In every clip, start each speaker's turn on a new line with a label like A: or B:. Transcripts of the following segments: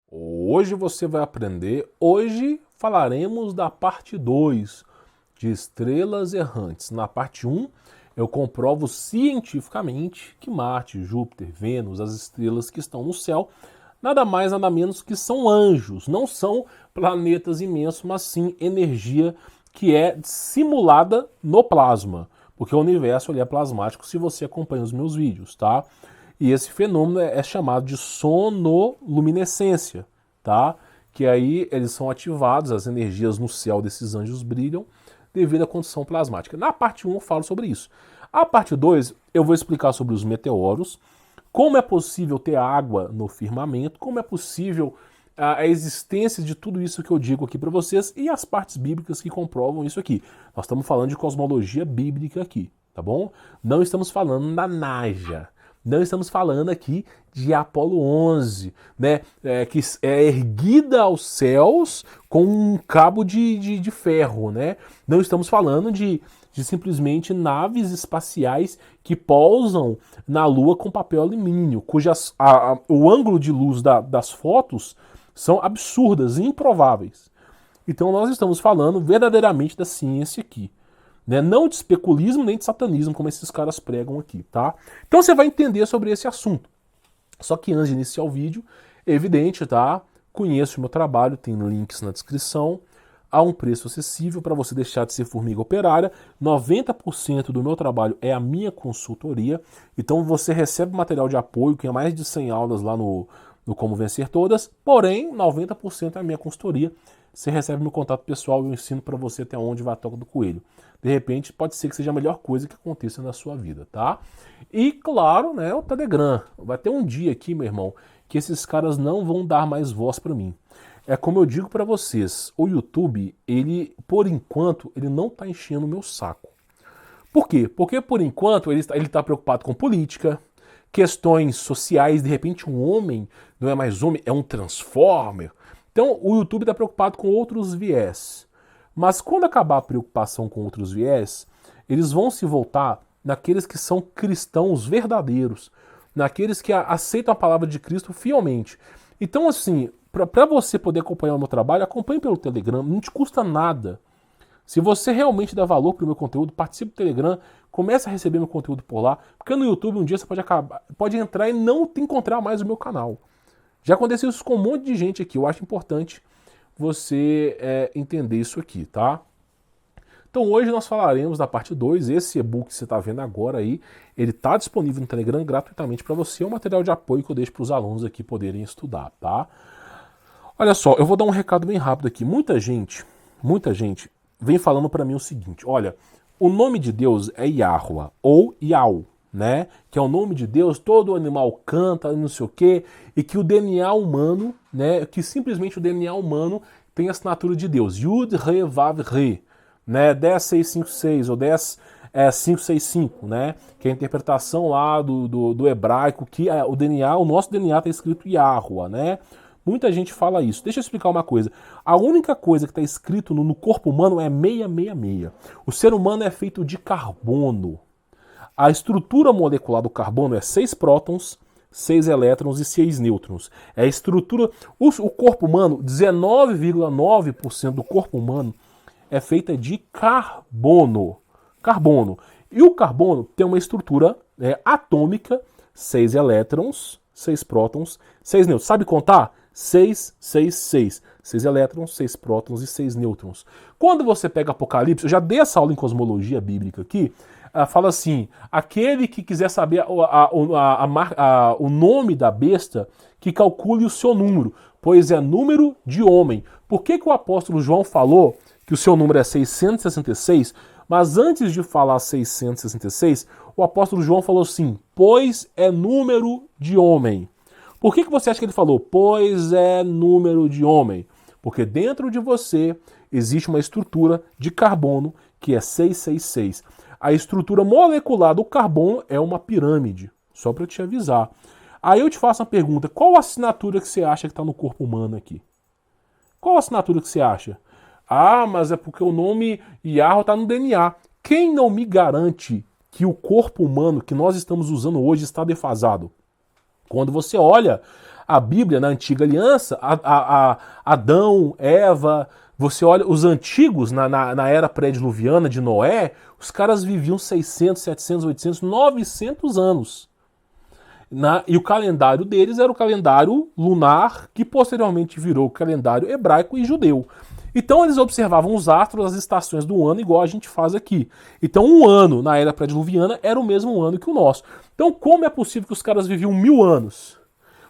A: Hoje você vai aprender. Hoje falaremos da parte 2 de estrelas errantes. Na parte 1, eu comprovo cientificamente que Marte, Júpiter, Vênus, as estrelas que estão no céu, nada mais, nada menos que são anjos. Não são planetas imensos, mas sim energia que é simulada no plasma. Porque o universo ele é plasmático se você acompanha os meus vídeos, tá? E esse fenômeno é chamado de sonoluminescência, tá? Que aí eles são ativados, as energias no céu desses anjos brilham devido à condição plasmática. Na parte 1 eu falo sobre isso. A parte 2 eu vou explicar sobre os meteoros, como é possível ter água no firmamento, como é possível a existência de tudo isso que eu digo aqui para vocês e as partes bíblicas que comprovam isso aqui. Nós estamos falando de cosmologia bíblica aqui, tá bom? Não estamos falando da Naja. Não estamos falando aqui de Apolo 11, né, que é erguida aos céus com um cabo de ferro, né? Não estamos falando de simplesmente naves espaciais que pousam na Lua com papel alumínio, o ângulo de luz das fotos são absurdas e improváveis. Então nós estamos falando verdadeiramente da ciência aqui. Né? Não de especulismo nem de satanismo, como esses caras pregam aqui, tá? Então você vai entender sobre esse assunto. Só que antes de iniciar o vídeo, é evidente, tá? Conheça o meu trabalho, tem links na descrição. Há um preço acessível para você deixar de ser formiga operária. 90% do meu trabalho é a minha consultoria. Então você recebe material de apoio, que é mais de 100 aulas lá no Como Vencer Todas. Porém, 90% é a minha consultoria. Você recebe meu contato pessoal e eu ensino para você até onde vai a toca do coelho. De repente, pode ser que seja a melhor coisa que aconteça na sua vida, tá? E, claro, né, o Telegram. Vai ter um dia aqui, meu irmão, que esses caras não vão dar mais voz para mim. É como eu digo para vocês, o YouTube, ele, por enquanto, ele não tá enchendo o meu saco. Por quê? Porque, por enquanto, ele tá preocupado com política, questões sociais, de repente um homem não é mais homem, é um transformer. Então, o YouTube está preocupado com outros viés. Mas quando acabar a preocupação com outros viés, eles vão se voltar naqueles que são cristãos verdadeiros, naqueles que aceitam a palavra de Cristo fielmente. Então, assim, para você poder acompanhar o meu trabalho, acompanhe pelo Telegram, não te custa nada. Se você realmente dá valor para o meu conteúdo, participe do Telegram, comece a receber meu conteúdo por lá, porque no YouTube um dia você pode entrar e não encontrar mais o meu canal. Já aconteceu isso com um monte de gente aqui. Eu acho importante você entender isso aqui, tá? Então hoje nós falaremos da parte 2. Esse e-book que você está vendo agora aí, ele está disponível no Telegram gratuitamente para você. É um material de apoio que eu deixo para os alunos aqui poderem estudar, tá? Olha só, eu vou dar um recado bem rápido aqui. Muita gente vem falando para mim o seguinte: olha, o nome de Deus é Yahweh ou Yahweh, né? Que é o nome de Deus, todo animal canta, não sei o quê, e que o DNA humano, né? Que simplesmente o DNA humano tem a assinatura de Deus. Yud, Re, Vav, Re, né? 10656 ou 10565, né? Que é a interpretação lá do hebraico, que o DNA, o nosso DNA está escrito Yahweh, né? Muita gente fala isso. Deixa eu explicar uma coisa. A única coisa que está escrito no corpo humano é 666. O ser humano é feito de carbono. A estrutura molecular do carbono é 6 prótons, 6 elétrons e 6 nêutrons. É a estrutura... O corpo humano, 19,9% do corpo humano é feita de carbono. Carbono. E o carbono tem uma estrutura atômica, 6 elétrons, 6 prótons, 6 nêutrons. Sabe contar? 6, 6, 6. 6 elétrons, 6 prótons e 6 nêutrons. Quando você pega Apocalipse, eu já dei essa aula em cosmologia bíblica aqui, fala assim, aquele que quiser saber o nome da besta, que calcule o seu número, pois é número de homem. Por que o apóstolo João falou que o seu número é 666, mas antes de falar 666, o apóstolo João falou assim, pois é número de homem. Por que você acha que ele falou, pois é número de homem? Porque dentro de você existe uma estrutura de carbono que é 666. A estrutura molecular do carbono é uma pirâmide, só para te avisar. Aí eu te faço uma pergunta, qual a assinatura que você acha que está no corpo humano aqui? Qual a assinatura que você acha? Ah, mas é porque o nome Yahweh está no DNA. Quem não me garante que o corpo humano que nós estamos usando hoje está defasado? Quando você olha A Bíblia, na Antiga Aliança, Adão, Eva, você olha os antigos, na era pré-diluviana de Noé, os caras viviam 600, 700, 800, 900 anos. E o calendário deles era o calendário lunar, que posteriormente virou o calendário hebraico e judeu. Então eles observavam os astros, as estações do ano, igual a gente faz aqui. Então um ano na era pré-diluviana era o mesmo ano que o nosso. Então como é possível que os caras viviam 1000 anos?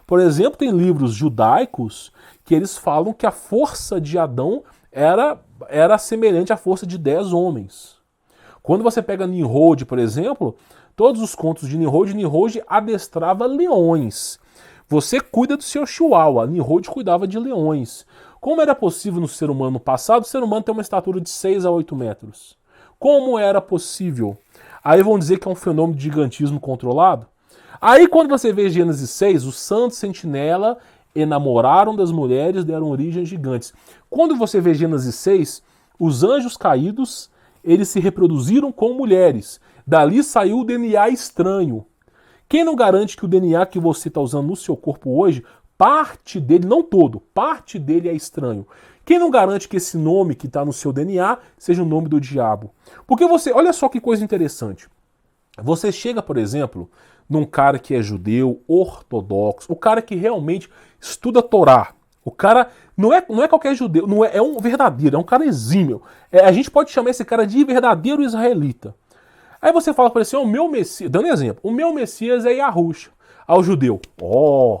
A: Por exemplo, tem livros judaicos que eles falam que a força de Adão era semelhante à força de 10 homens. Quando você pega Nimrod, por exemplo, todos os contos de Nimrod adestrava leões. Você cuida do seu chihuahua, Nimrod cuidava de leões. Como era possível no ser humano passado, o ser humano ter uma estatura de 6 a 8 metros? Como era possível? Aí vão dizer que é um fenômeno de gigantismo controlado? Aí quando você vê Gênesis 6, os santos sentinela enamoraram das mulheres, deram origem a gigantes. Quando você vê Gênesis 6, os anjos caídos, eles se reproduziram com mulheres. Dali saiu o DNA estranho. Quem não garante que o DNA que você está usando no seu corpo hoje, parte dele, não todo, parte dele é estranho? Quem não garante que esse nome que está no seu DNA seja o nome do diabo? Porque você, olha só que coisa interessante. Você chega, por exemplo, num cara que é judeu, ortodoxo, o cara que realmente estuda a Torá. O cara não é qualquer judeu, é um verdadeiro, é um cara exímio. A gente pode chamar esse cara de verdadeiro israelita. Aí você fala para ele assim, o meu Messias, dando exemplo, o meu Messias é Yahushua. Ao judeu,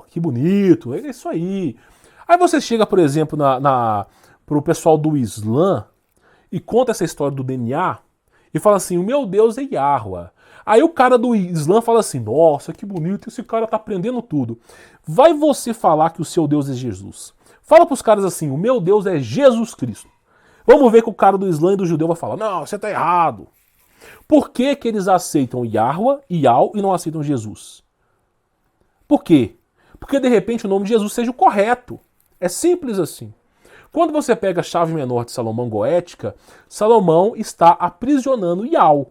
A: que bonito, é isso aí. Aí você chega, por exemplo, pro pessoal do Islã e conta essa história do DNA e fala assim, o meu Deus é Yahweh. Aí o cara do Islã fala assim, nossa, que bonito, esse cara tá aprendendo tudo. Vai você falar que o seu Deus é Jesus. Fala pros caras assim, o meu Deus é Jesus Cristo. Vamos ver que o cara do Islã e do judeu vai falar, não, você tá errado. Por que que eles aceitam Yahweh, Yahweh e não aceitam Jesus? Por quê? Porque de repente o nome de Jesus seja o correto. É simples assim. Quando você pega a chave menor de Salomão Goética, Salomão está aprisionando Yahweh.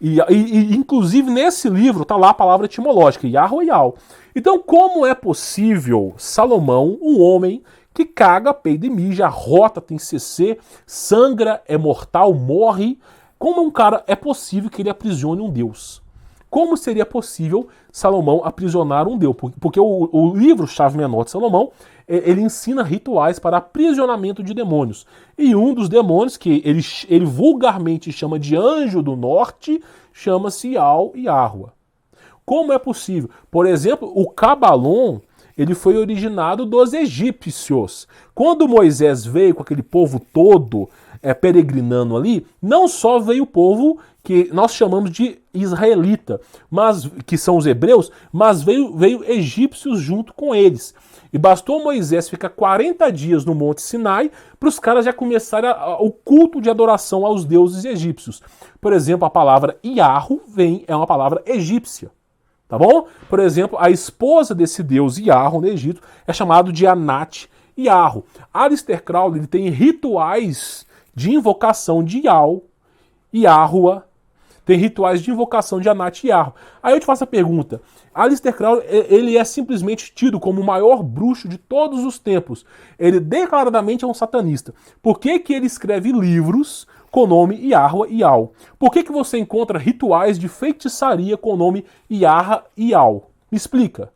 A: E inclusive nesse livro está lá a palavra etimológica, Yahweh e Yahweh. Então como é possível Salomão, um homem que caga, peida e mija, rota, tem CC, sangra, é mortal, morre, como um cara é possível que ele aprisione um Deus? Como seria possível Salomão aprisionar um Deus? Porque o livro Chave Menor de Salomão, ele ensina rituais para aprisionamento de demônios. E um dos demônios, que ele vulgarmente chama de anjo do norte, chama-se Yahweh. Como é possível? Por exemplo, o Cabalon, ele foi originado dos egípcios. Quando Moisés veio com aquele povo todo peregrinando ali, não só veio o povo que nós chamamos de israelita, mas que são os hebreus, mas veio egípcios junto com eles. E bastou Moisés ficar 40 dias no Monte Sinai para os caras já começarem o culto de adoração aos deuses egípcios. Por exemplo, a palavra Yahweh é uma palavra egípcia. Tá bom? Por exemplo, a esposa desse deus Yahweh no Egito é chamado de Anat Yahweh. Aleister Crowley ele tem rituais de invocação de Yahweh, tem rituais de invocação de Anat Yahweh. Aí eu te faço a pergunta, Aleister Crowley ele é simplesmente tido como o maior bruxo de todos os tempos. Ele declaradamente é um satanista. Por que que ele escreve livros com o nome Yahweh? Por que que você encontra rituais de feitiçaria com o nome Yahweh? Me explica.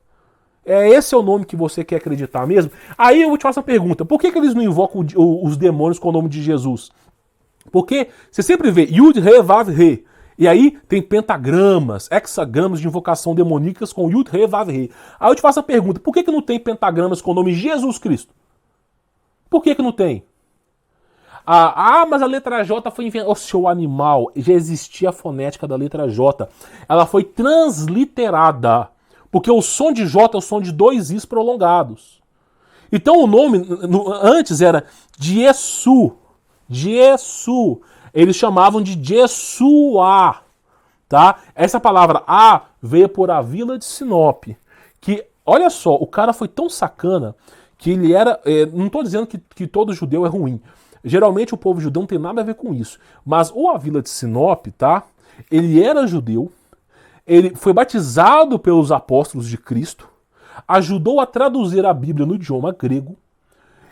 A: Esse é o nome que você quer acreditar mesmo? Aí eu te faço a pergunta, por que que eles não invocam os demônios com o nome de Jesus? Porque você sempre vê Yud, Re, Vav, Re. E aí tem pentagramas, hexagramas de invocação demoníacas com Yud, Re, Vav, Re. Aí eu te faço a pergunta, por que que não tem pentagramas com o nome Jesus Cristo? Por que que não tem? Mas a letra J foi inventada. Ô, seu animal, já existia a fonética da letra J. Ela foi transliterada. Porque o som de J é o som de dois Is prolongados. Então o nome antes era Jesu. Eles chamavam de Jesua. Tá? Essa palavra A veio por a vila de Sinop. Que, olha só, o cara foi tão sacana que ele era. Não estou dizendo que todo judeu é ruim. Geralmente o povo judeu não tem nada a ver com isso. Mas o Avila de Sinop, tá? Ele era judeu. Ele foi batizado pelos apóstolos de Cristo. ajudou a traduzir a Bíblia no idioma grego.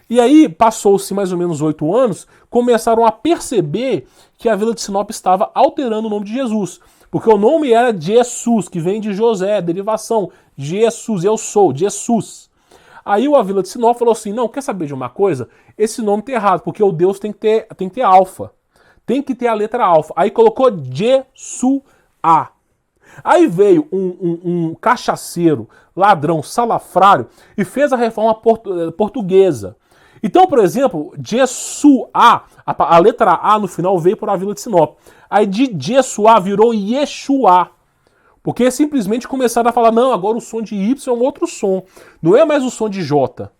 A: E aí, passou-se mais ou menos 8 anos, começaram a perceber que a Vila de Sinop estava alterando o nome de Jesus. Porque o nome era Jesus, que vem de José, derivação. Jesus, eu sou, Jesus. Aí a Vila de Sinop falou assim, não, quer saber de uma coisa? Esse nome tá errado, porque o Deus tem que ter alfa. Tem que ter a letra alfa. Aí colocou Jesua. Aí veio um cachaceiro, ladrão, salafrário, e fez a reforma portuguesa. Então, por exemplo, Jesua, a letra A no final veio para a Vila de Sinop. Aí de Jesua virou Yeshua. Porque simplesmente começaram a falar, não, agora o som de Y é um outro som. Não é mais o som de J.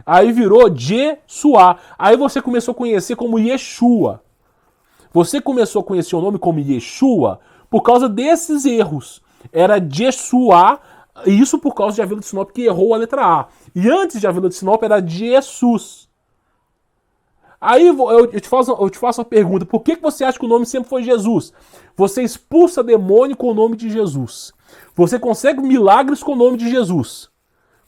A: Aí virou Jesua. Aí você começou a conhecer como Yeshua. Você começou a conhecer o nome como Yeshua por causa desses erros. Era Jesua, e isso por causa de a Vila de Sinop que errou a letra A. E antes de a Vila de Sinop era Jesus. Aí eu te faço uma pergunta, por que você acha que o nome sempre foi Jesus? Você expulsa demônio com o nome de Jesus. Você consegue milagres com o nome de Jesus.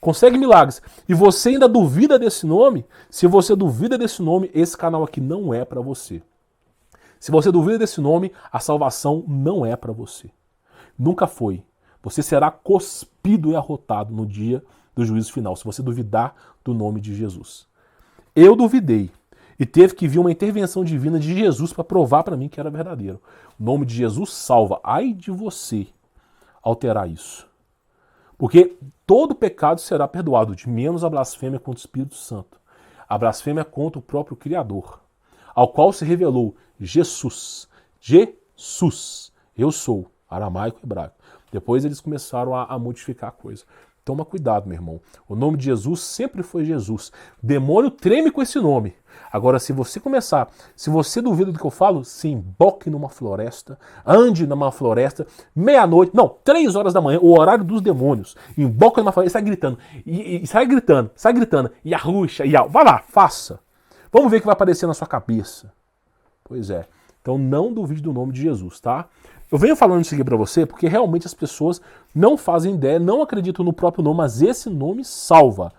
A: Consegue milagres. E você ainda duvida desse nome? Se você duvida desse nome, esse canal aqui não é para você. Se você duvida desse nome, a salvação não é para você. Nunca foi. Você será cuspido e arrotado no dia do juízo final, se você duvidar do nome de Jesus. Eu duvidei. E teve que vir uma intervenção divina de Jesus para provar para mim que era verdadeiro. O nome de Jesus salva. Ai de você alterar isso. Porque todo pecado será perdoado, de menos a blasfêmia contra o Espírito Santo. A blasfêmia contra o próprio Criador, ao qual se revelou Jesus. Jesus. Eu sou. Aramaico e hebraico. Depois eles começaram a modificar a coisa. Toma cuidado, meu irmão. O nome de Jesus sempre foi Jesus. O demônio treme com esse nome. Agora, se você duvida do que eu falo, se emboque numa floresta, ande numa floresta, meia-noite, não, 3 horas da manhã, o horário dos demônios. Emboque numa floresta e sai gritando. E sai gritando. E arruxa, vai lá, faça. Vamos ver o que vai aparecer na sua cabeça. Pois é. Então não duvide do nome de Jesus, tá? Eu venho falando isso aqui pra você porque realmente as pessoas não fazem ideia, não acreditam no próprio nome, mas esse nome salva.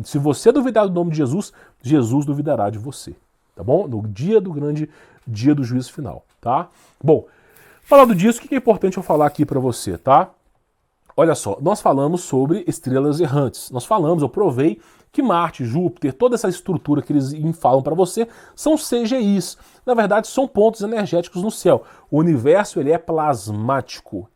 A: Se você duvidar do nome de Jesus, Jesus duvidará de você, tá bom? No dia do grande dia do juízo final, tá? Bom, falando disso, o que é importante eu falar aqui pra você, tá? Olha só, nós falamos sobre estrelas errantes. Nós falamos, eu provei que Marte, Júpiter, toda essa estrutura que eles falam para você são CGIs. Na verdade, são pontos energéticos no céu. O universo ele é plasmático.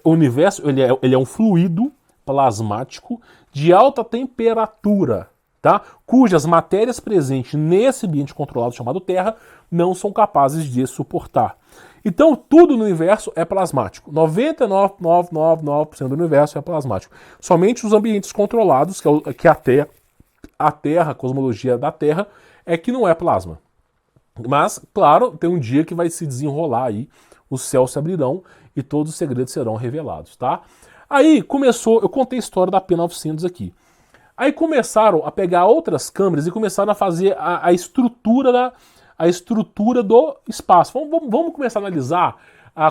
A: O universo ele é um fluido plasmático de alta temperatura, tá? Cujas matérias presentes nesse ambiente controlado chamado Terra não são capazes de suportar. Então, tudo no universo é plasmático. 99,999% do universo é plasmático. Somente os ambientes controlados, que a Terra, a cosmologia da Terra, é que não é plasma. Mas, claro, tem um dia que vai se desenrolar aí, os céus se abrirão e todos os segredos serão revelados, tá? Aí começou, eu contei a história da P900 aqui. Aí começaram a pegar outras câmeras e começaram a fazer a estrutura do espaço. Vamos começar a analisar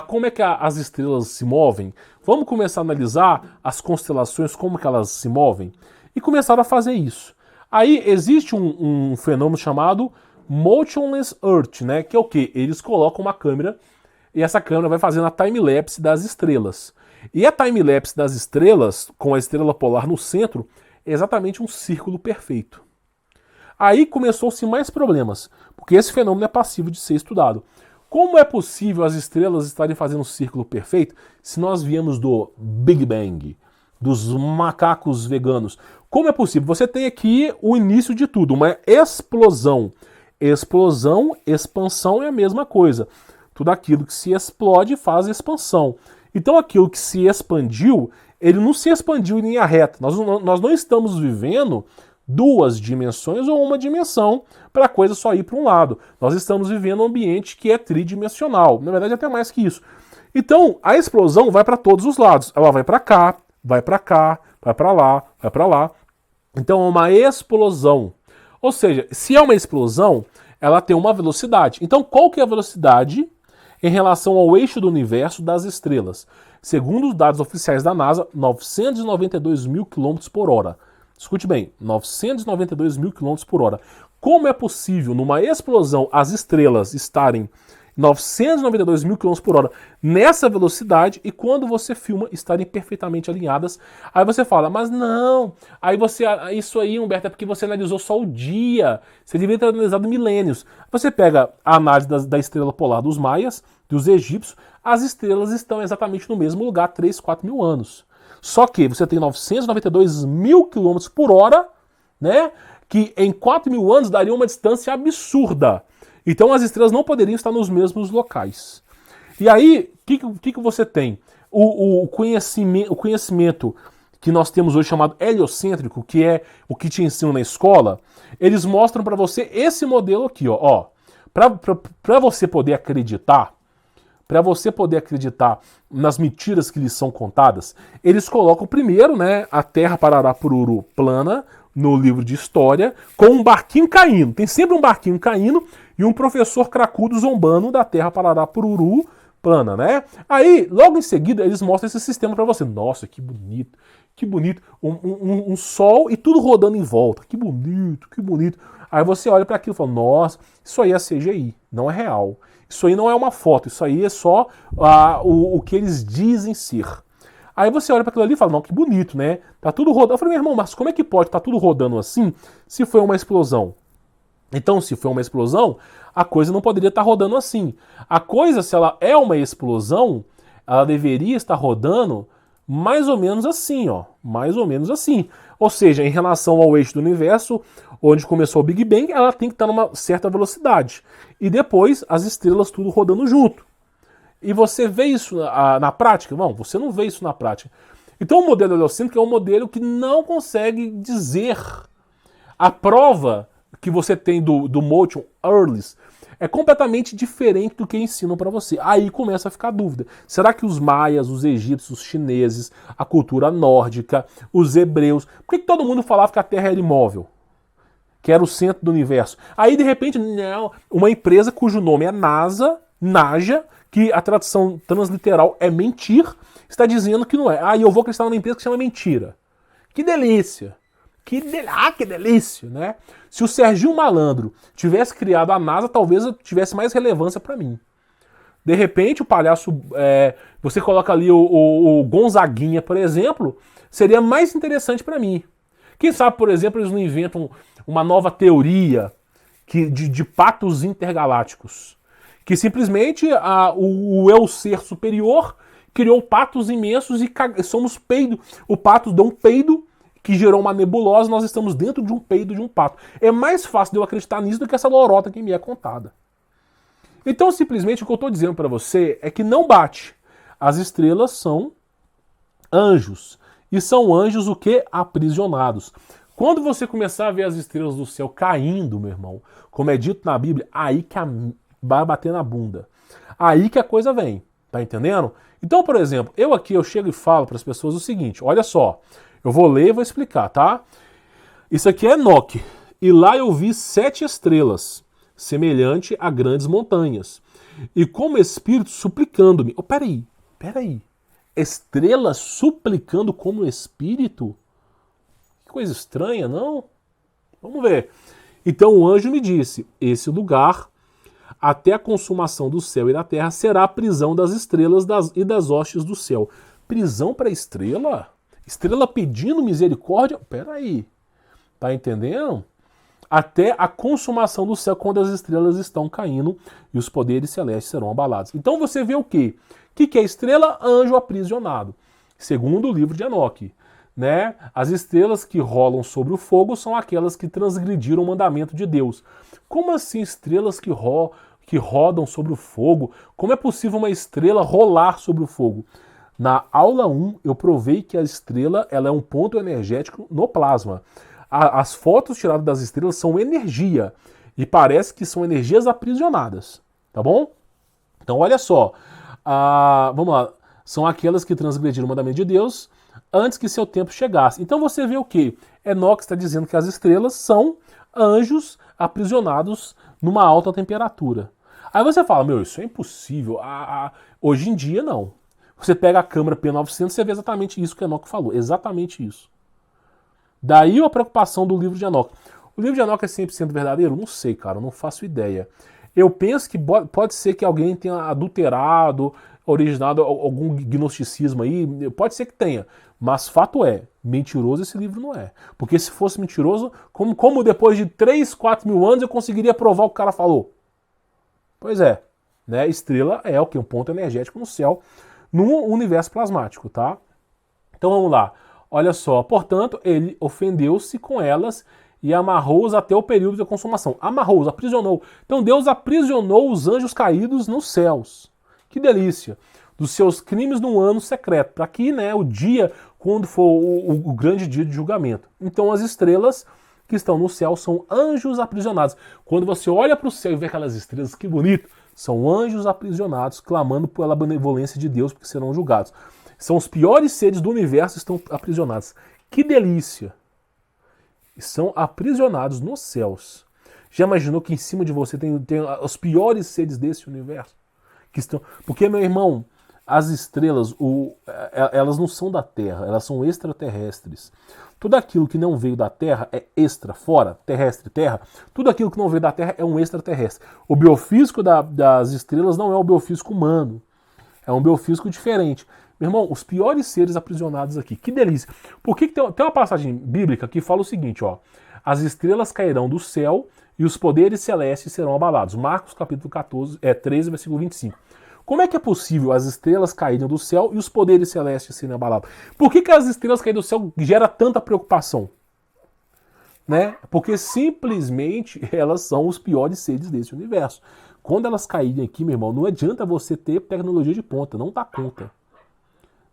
A: como é que as estrelas se movem. Vamos começar a analisar as constelações, como que elas se movem. E começaram a fazer isso. Aí existe um fenômeno chamado Motionless Earth, né? Que é o quê? Eles colocam uma câmera e essa câmera vai fazendo a time-lapse das estrelas. E a time-lapse das estrelas, com a estrela polar no centro, é exatamente um círculo perfeito. Aí começou-se mais problemas, porque esse fenômeno é passivo de ser estudado. Como é possível as estrelas estarem fazendo um círculo perfeito se nós viemos do Big Bang, dos macacos veganos? Como é possível? Você tem aqui o início de tudo, uma explosão. Explosão, expansão é a mesma coisa. Tudo aquilo que se explode faz expansão. Então aquilo que se expandiu, ele não se expandiu em linha reta. Nós não estamos vivendo 2 dimensões ou uma dimensão para a coisa só ir para um lado. Nós estamos vivendo um ambiente que é tridimensional. Na verdade, até mais que isso. Então, a explosão vai para todos os lados. Ela vai para cá, vai para lá, vai para lá. Então, é uma explosão. Ou seja, se é uma explosão, ela tem uma velocidade. Então, qual que é a velocidade em relação ao eixo do universo das estrelas? Segundo os dados oficiais da NASA, 992 mil quilômetros por hora. Escute bem, 992 mil quilômetros por hora. Como é possível, numa explosão, as estrelas estarem 992 mil quilômetros por hora nessa velocidade e quando você filma estarem perfeitamente alinhadas? Aí você fala, mas não, isso aí, Humberto, é porque você analisou só o dia, você deveria ter analisado milênios. Você pega a análise da estrela polar dos maias, dos egípcios, as estrelas estão exatamente no mesmo lugar, 3, 4 mil anos. Só que você tem 992 mil quilômetros por hora, né, que em 4 mil anos daria uma distância absurda. Então as estrelas não poderiam estar nos mesmos locais. E aí, o que você tem? O conhecimento que nós temos hoje chamado heliocêntrico, que é o que te ensinam na escola, eles mostram para você esse modelo aqui, ó. Para você poder acreditar, nas mentiras que lhes são contadas, eles colocam primeiro, né, a Terra Parará-Pururu plana no livro de história, com um barquinho caindo. Tem sempre um barquinho caindo e um professor cracudo zombando da Terra Parará-Pururu plana, né? Aí, logo em seguida, eles mostram esse sistema para você. Nossa, que bonito, que bonito. Um sol e tudo rodando em volta. Que bonito, que bonito. Aí você olha para aquilo e fala, nossa, isso aí é CGI, não é real. Isso aí não é uma foto, isso aí é só o que eles dizem ser. Aí você olha para aquilo ali e fala, não, que bonito, né? Tá tudo rodando. Eu falei, meu irmão, mas como é que pode estar tudo rodando assim se foi uma explosão? Então, se foi uma explosão, a coisa não poderia estar rodando assim. A coisa, se ela é uma explosão, ela deveria estar rodando mais ou menos assim, ó. Mais ou menos assim. Ou seja, em relação ao eixo do universo, onde começou o Big Bang, ela tem que estar numa certa velocidade. E depois, as estrelas tudo rodando junto. E você vê isso na prática? Não, você não vê isso na prática. Então o modelo heliocêntrico é um modelo que não consegue dizer. A prova que você tem do Motion Earlies é completamente diferente do que ensinam para você. Aí começa a ficar a dúvida. Será que os maias, os egípcios, os chineses, a cultura nórdica, os hebreus... Por que todo mundo falava que a Terra era imóvel? Que era o centro do universo? Aí, de repente, não, uma empresa cujo nome é NASA, que a tradução transliteral é mentir, está dizendo que não é. Ah, e eu vou acreditar numa empresa que chama mentira. Que delícia! Que delícia, né? Se o Serginho Malandro tivesse criado a NASA, talvez tivesse mais relevância para mim. De repente, o palhaço... você coloca ali o Gonzaguinha, por exemplo, seria mais interessante para mim. Quem sabe, por exemplo, eles não inventam uma nova teoria de patos intergalácticos. Que simplesmente o eu ser superior criou patos imensos e somos peido. O pato deu um peido que gerou uma nebulosa, nós estamos dentro de um peido de um pato. É mais fácil de eu acreditar nisso do que essa lorota que me é contada. Então, simplesmente, o que eu estou dizendo para você é que não bate. As estrelas são anjos. E são anjos o quê? Aprisionados. Quando você começar a ver as estrelas do céu caindo, meu irmão, como é dito na Bíblia, aí que vai bater na bunda. Aí que a coisa vem. Tá entendendo? Então, por exemplo, eu chego e falo para as pessoas o seguinte, olha só, eu vou ler e vou explicar, tá? Isso aqui é Enoque. E lá eu vi 7 estrelas, semelhante a grandes montanhas. E como espírito suplicando-me. Oh, peraí. Estrelas suplicando como espírito? Que coisa estranha, não? Vamos ver. Então o anjo me disse, esse lugar, até a consumação do céu e da terra, será a prisão das estrelas e das hostes do céu. Prisão para estrela? Estrela pedindo misericórdia? Peraí. Tá entendendo? Até a consumação do céu, quando as estrelas estão caindo e os poderes celestes serão abalados. Então você vê o quê? O que é estrela? Anjo aprisionado. Segundo o livro de Enoque. Né? As estrelas que rolam sobre o fogo são aquelas que transgrediram o mandamento de Deus. Como assim estrelas que rodam sobre o fogo? Como é possível uma estrela rolar sobre o fogo? Na aula 1, eu provei que a estrela ela é um ponto energético no plasma. As fotos tiradas das estrelas são energia. E parece que são energias aprisionadas. Tá bom? Então, olha só. Vamos lá. São aquelas que transgrediram o mandamento de Deus antes que seu tempo chegasse. Então você vê o quê? Enoque está dizendo que as estrelas são anjos aprisionados numa alta temperatura. Aí você fala, meu, isso é impossível. Hoje em dia, não. Você pega a câmera P900 e você vê exatamente isso que Enoque falou. Exatamente isso. Daí a preocupação do livro de Enoque. O livro de Enoque é 100% verdadeiro? Não sei, cara, não faço ideia. Eu penso que pode ser que alguém tenha adulterado, originado algum gnosticismo aí, pode ser que tenha, mas fato é, mentiroso esse livro não é. Porque se fosse mentiroso, como depois de 3, 4 mil anos eu conseguiria provar o que o cara falou? Pois é, né? Estrela é o que? Um ponto energético no céu, no universo plasmático, tá? Então vamos lá, olha só, portanto, ele ofendeu-se com elas e amarrou-os até o período da consumação. Amarrou-os, aprisionou. Então Deus aprisionou os anjos caídos nos céus. Que delícia! Dos seus crimes num ano secreto, para que, né, o dia, quando for o grande dia de julgamento. Então as estrelas que estão no céu são anjos aprisionados. Quando você olha para o céu e vê aquelas estrelas, que bonito, são anjos aprisionados, clamando pela benevolência de Deus, porque serão julgados. São os piores seres do universo que estão aprisionados. Que delícia! São aprisionados nos céus. Já imaginou que em cima de você tem os piores seres desse universo? Que estão... Porque, meu irmão, as estrelas, elas não são da Terra, elas são extraterrestres. Tudo aquilo que não veio da Terra é extra, fora, terrestre, Terra. Tudo aquilo que não veio da Terra é um extraterrestre. O biofísico das estrelas não é o biofísico humano. É um biofísico diferente. Meu irmão, os piores seres aprisionados aqui. Que delícia. Por que tem uma passagem bíblica que fala o seguinte, ó. As estrelas cairão do céu e os poderes celestes serão abalados. Marcos capítulo 13, versículo 25. Como é que é possível as estrelas caírem do céu e os poderes celestes serem abalados? Por que as estrelas caírem do céu gera tanta preocupação? Né? Porque simplesmente elas são os piores seres desse universo. Quando elas caírem aqui, meu irmão, não adianta você ter tecnologia de ponta, não dá conta.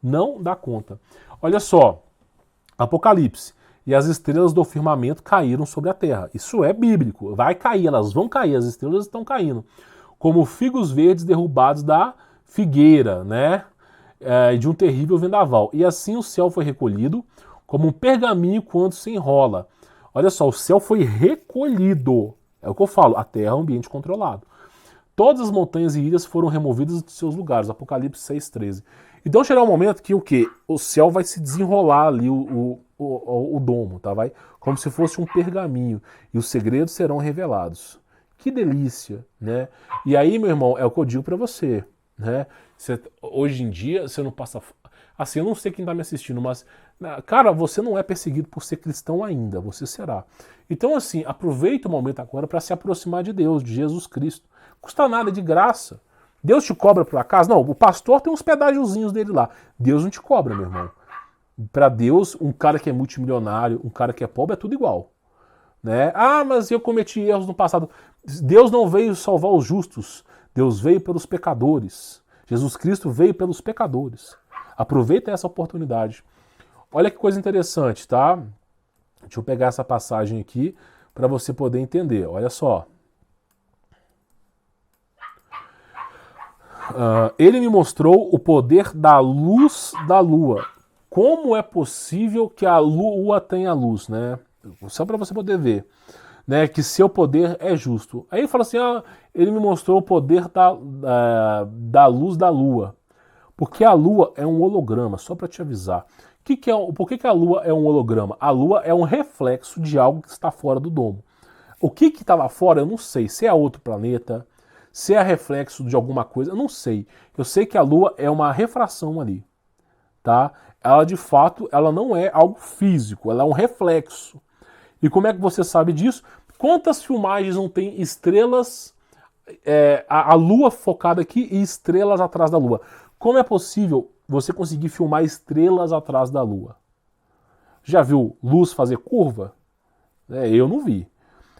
A: Não dá conta. Olha só, Apocalipse. E as estrelas do firmamento caíram sobre a terra. Isso é bíblico. Vai cair, elas vão cair, as estrelas estão caindo. Como figos verdes derrubados da figueira, né? De um terrível vendaval. E assim o céu foi recolhido, como um pergaminho quando se enrola. Olha só, o céu foi recolhido. É o que eu falo, a terra é um ambiente controlado. Todas as montanhas e ilhas foram removidas de seus lugares. Apocalipse 6,13. Então chegará um momento que o quê? O céu vai se desenrolar ali, o domo, tá? Como se fosse um pergaminho. E os segredos serão revelados. Que delícia, né? E aí, meu irmão, é o que eu digo pra você, né? Hoje em dia, você não passa... Assim, eu não sei quem tá me assistindo, mas... Cara, você não é perseguido por ser cristão ainda, você será. Então, assim, aproveita o momento agora para se aproximar de Deus, de Jesus Cristo. Custa nada, de graça. Deus te cobra por acaso? Não, o pastor tem uns pedágiozinhos dele lá. Deus não te cobra, meu irmão. Para Deus, um cara que é multimilionário, um cara que é pobre, é tudo igual. Né? Ah, mas eu cometi erros no passado. Deus não veio salvar os justos. Deus veio pelos pecadores. Jesus Cristo veio pelos pecadores. Aproveita essa oportunidade. Olha que coisa interessante, tá? Deixa eu pegar essa passagem aqui para você poder entender. Olha só. Ele me mostrou o poder da luz da lua. Como é possível que a lua tenha luz, né? Só para você poder ver, né? Que seu poder é justo. Aí ele fala assim, ele me mostrou o poder da luz da lua. Porque a lua é um holograma, só para te avisar. Por que a lua é um holograma? A lua é um reflexo de algo que está fora do domo. O que está lá fora, eu não sei. Se é outro planeta... Se é reflexo de alguma coisa, eu não sei. Eu sei que a Lua é uma refração ali, tá? Ela, de fato, ela não é algo físico, ela é um reflexo. E como é que você sabe disso? Quantas filmagens não tem estrelas, a Lua focada aqui e estrelas atrás da Lua? Como é possível você conseguir filmar estrelas atrás da Lua? Já viu luz fazer curva? Eu não vi.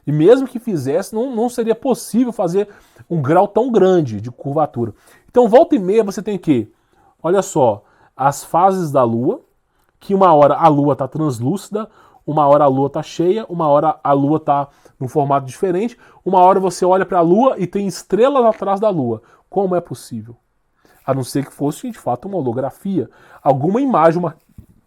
A: E mesmo que fizesse, não seria possível fazer um grau tão grande de curvatura. Então, volta e meia, você tem que, olha só, as fases da Lua, que uma hora a Lua está translúcida, uma hora a Lua está cheia, uma hora a Lua está num formato diferente, uma hora você olha para a Lua e tem estrelas atrás da Lua. Como é possível? A não ser que fosse, de fato, uma holografia, alguma imagem,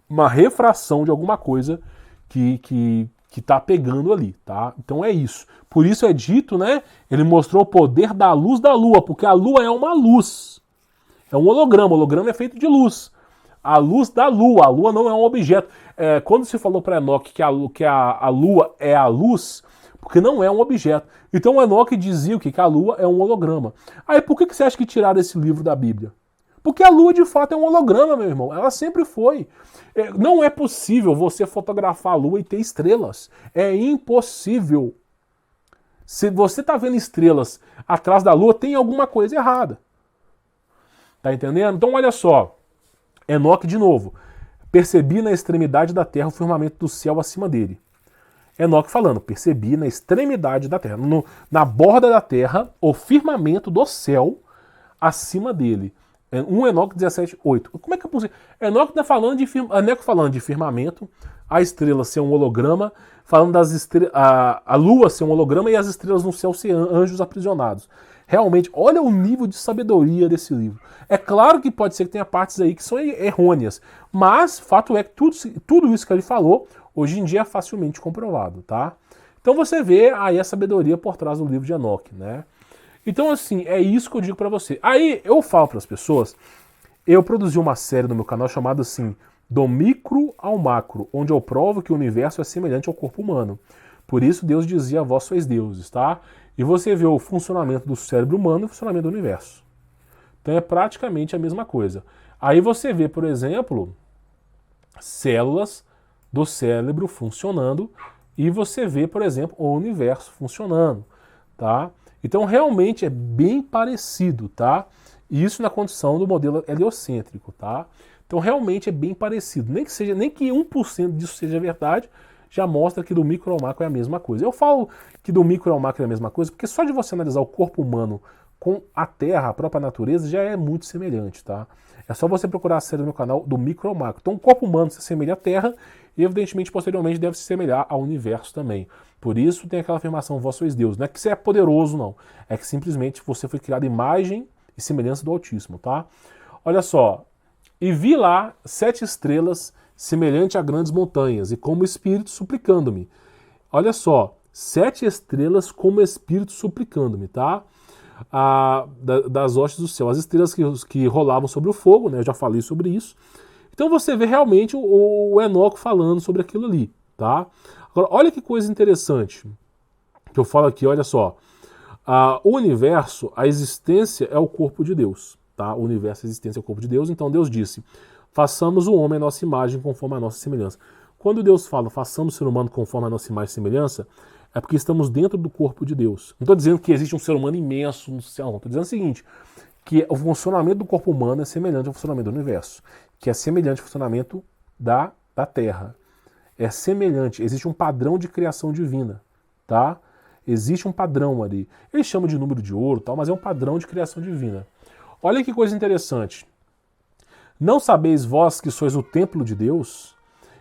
A: uma refração de alguma coisa que está pegando ali, tá? Então é isso. Por isso é dito, né? Ele mostrou o poder da luz da Lua, porque a Lua é uma luz. É um holograma. O holograma é feito de luz. A luz da lua. A lua não é um objeto. Quando se falou para Enoque que a lua é a luz, porque não é um objeto. Então Enoque dizia que a lua é um holograma. Aí por que você acha que tiraram esse livro da Bíblia? Porque a lua de fato é um holograma, meu irmão. Ela sempre foi. Não é possível você fotografar a lua e ter estrelas. É impossível. Se você está vendo estrelas atrás da lua, tem alguma coisa errada. Tá entendendo? Então olha só. Enoque de novo. Percebi na extremidade da terra o firmamento do céu acima dele. Enoque falando, percebi na extremidade da terra, na borda da terra, o firmamento do céu acima dele. 1 Enoque 17:8. Como é que é possível? Enoque está falando de firmamento, a estrela ser um holograma, falando das estrelas, a lua ser um holograma e as estrelas no céu ser anjos aprisionados. Realmente, olha o nível de sabedoria desse livro. É claro que pode ser que tenha partes aí que são errôneas, mas fato é que tudo isso que ele falou, hoje em dia é facilmente comprovado, tá? Então você vê aí a sabedoria por trás do livro de Enoque, né? Então assim, é isso que eu digo pra você. Aí eu falo pras pessoas, eu produzi uma série no meu canal chamada assim, Do Micro ao Macro, onde eu provo que o universo é semelhante ao corpo humano. Por isso Deus dizia, vós sois deuses, tá? E você vê o funcionamento do cérebro humano e o funcionamento do universo. Então é praticamente a mesma coisa. Aí você vê, por exemplo, células do cérebro funcionando e você vê, por exemplo, o universo funcionando, tá? Então realmente é bem parecido, tá? Isso na condição do modelo heliocêntrico, tá? Então realmente é bem parecido. Nem que 1% disso seja verdade, já mostra que do micro ao macro é a mesma coisa. Eu falo que do micro ao macro é a mesma coisa, porque só de você analisar o corpo humano com a Terra, a própria natureza, já é muito semelhante, tá? É só você procurar a série no meu canal do micro ao macro. Então o corpo humano se assemelha à Terra e evidentemente posteriormente deve se assemelhar ao universo também. Por isso tem aquela afirmação, vós sois Deus. Não é que você é poderoso, não. É que simplesmente você foi criado imagem e semelhança do Altíssimo, tá? Olha só. E vi lá 7 estrelas semelhante a grandes montanhas, e como espírito suplicando-me. Olha só, 7 estrelas como espírito suplicando-me, tá? Das hostes do céu. As estrelas que rolavam sobre o fogo, né? Eu já falei sobre isso. Então você vê realmente o Enoque falando sobre aquilo ali, tá? Agora, olha que coisa interessante que eu falo aqui, olha só. O universo, a existência é o corpo de Deus, tá? O universo, a existência é o corpo de Deus. Então Deus disse, façamos o homem à nossa imagem conforme a nossa semelhança. Quando Deus fala, façamos o ser humano conforme a nossa imagem e semelhança, é porque estamos dentro do corpo de Deus. Não estou dizendo que existe um ser humano imenso no céu, não. Estou dizendo o seguinte, que o funcionamento do corpo humano é semelhante ao funcionamento do universo, que é semelhante ao funcionamento da Terra. É semelhante, existe um padrão de criação divina, tá? Existe um padrão ali. Eles chamam de número de ouro, tal, mas é um padrão de criação divina. Olha que coisa interessante. Não sabeis vós que sois o templo de Deus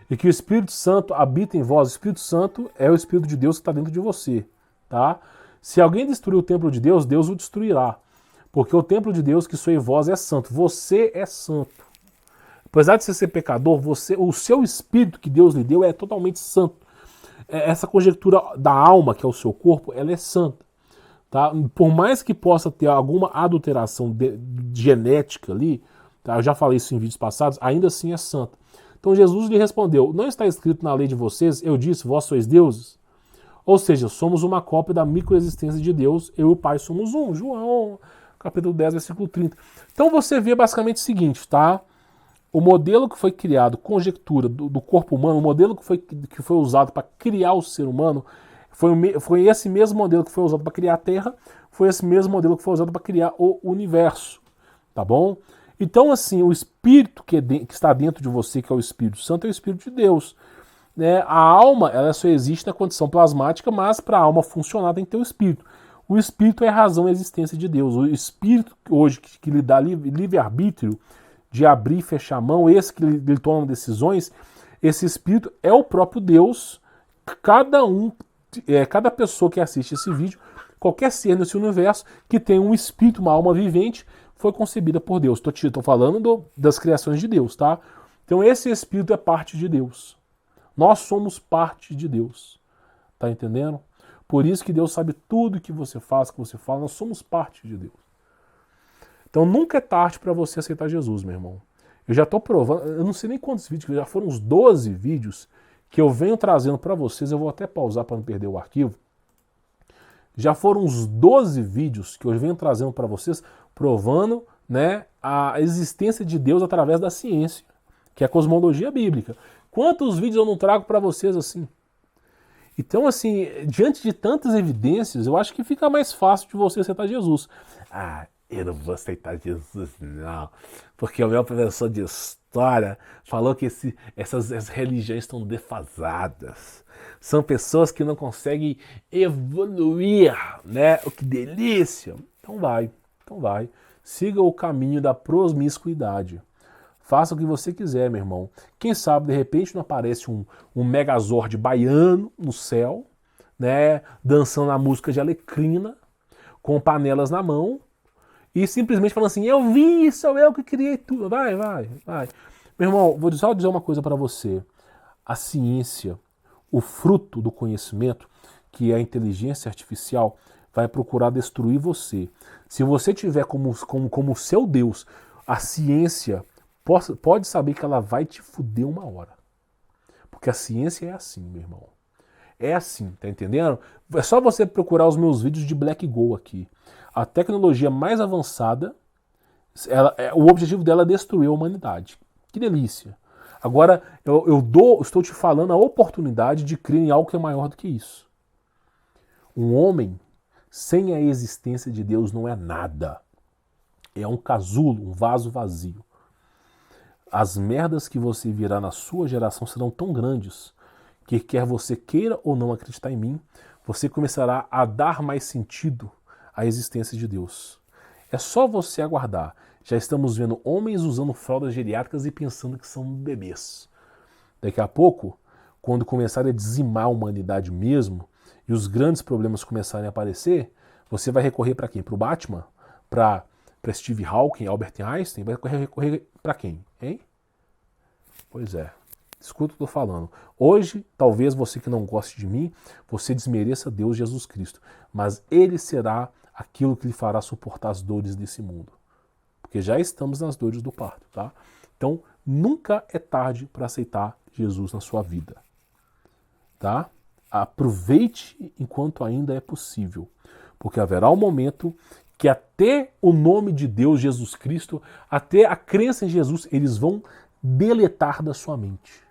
A: e que o Espírito Santo habita em vós? O Espírito Santo é o Espírito de Deus que está dentro de você, tá? Se alguém destruir o templo de Deus, Deus o destruirá. Porque o templo de Deus que sois vós é santo. Você é santo. Apesar de você ser pecador, o seu espírito que Deus lhe deu é totalmente santo. Essa conjectura da alma, que é o seu corpo, ela é santa. Tá? Por mais que possa ter alguma adulteração genética ali, tá? Eu já falei isso em vídeos passados, ainda assim é santa. Então Jesus lhe respondeu, não está escrito na lei de vocês, eu disse, vós sois deuses? Ou seja, somos uma cópia da microexistência de Deus, eu e o Pai somos um. João, capítulo 10, versículo 30. Então você vê basicamente o seguinte, tá? O modelo que foi criado, conjectura do corpo humano, o modelo que foi usado para criar o ser humano, foi esse mesmo modelo que foi usado para criar a Terra, foi esse mesmo modelo que foi usado para criar o universo, tá bom? Então, assim, o Espírito que está dentro de você, que é o Espírito Santo, é o Espírito de Deus. Né? A alma, ela só existe na condição plasmática, mas para a alma funcionar tem que ter o Espírito. O Espírito é a razão e a existência de Deus. O Espírito, hoje, que lhe dá livre-arbítrio, de abrir e fechar a mão, esse que ele toma decisões, esse Espírito é o próprio Deus. Cada pessoa que assiste esse vídeo, qualquer ser nesse universo que tem um Espírito, uma alma vivente, foi concebida por Deus. Estou falando das criações de Deus, tá? Então esse Espírito é parte de Deus. Nós somos parte de Deus. Tá entendendo? Por isso que Deus sabe tudo que você faz, que você fala, nós somos parte de Deus. Então nunca é tarde para você aceitar Jesus, meu irmão. Eu já estou provando, eu não sei nem quantos vídeos, já foram uns 12 vídeos que eu venho trazendo para vocês, eu vou até pausar para não perder o arquivo. Já foram uns 12 vídeos que eu venho trazendo para vocês, provando, né, a existência de Deus através da ciência, que é a cosmologia bíblica. Quantos vídeos eu não trago para vocês assim? Então, assim, diante de tantas evidências, eu acho que fica mais fácil de você aceitar Jesus. Ah, eu não vou aceitar Jesus, não. Porque o meu professor de história falou que essas religiões estão defasadas. São pessoas que não conseguem evoluir, né? Oh, que delícia! Então vai. Siga o caminho da promiscuidade. Faça o que você quiser, meu irmão. Quem sabe, de repente, não aparece um megazord baiano no céu, né? Dançando a música de Alecrina, com panelas na mão, e simplesmente falando assim, eu vi, sou eu que criei tudo. Vai. Meu irmão, vou só dizer uma coisa para você. A ciência, o fruto do conhecimento, que é a inteligência artificial, vai procurar destruir você. Se você tiver como seu Deus a ciência, pode saber que ela vai te fuder uma hora. Porque a ciência é assim, meu irmão. É assim, tá entendendo? É só você procurar os meus vídeos de Black Go aqui. A tecnologia mais avançada, o objetivo dela é destruir a humanidade. Que delícia. Agora, estou te falando a oportunidade de crer em algo que é maior do que isso. Um homem sem a existência de Deus não é nada. É um casulo, um vaso vazio. As merdas que você virá na sua geração serão tão grandes que, quer você queira ou não acreditar em mim, você começará a dar mais sentido à existência de Deus. É só você aguardar. Já estamos vendo homens usando fraldas geriátricas e pensando que são bebês. Daqui a pouco, quando começarem a dizimar a humanidade mesmo e os grandes problemas começarem a aparecer, você vai recorrer para quem? Para o Batman? Para Steve Hawking, Albert Einstein? Vai recorrer para quem? Hein? Pois é. Escuta o que eu estou falando. Hoje, talvez você que não goste de mim, você desmereça Deus Jesus Cristo. Mas Ele será aquilo que lhe fará suportar as dores desse mundo. Porque já estamos nas dores do parto, tá? Então, nunca é tarde para aceitar Jesus na sua vida. Tá? Aproveite enquanto ainda é possível. Porque haverá um momento que até o nome de Deus, Jesus Cristo, até a crença em Jesus, eles vão deletar da sua mente.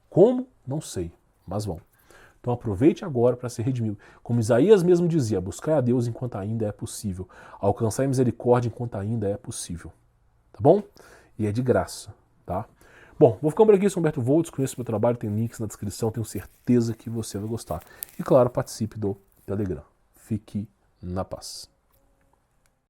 A: Como? Não sei, mas vão. Então aproveite agora para se redimir. Como Isaías mesmo dizia, buscai a Deus enquanto ainda é possível. Alcançai misericórdia enquanto ainda é possível. Tá bom? E é de graça, tá? Bom, vou ficando por aqui, sou Humberto Volts, conheço meu trabalho, tem links na descrição, tenho certeza que você vai gostar. E claro, participe do Telegram. Fique na paz.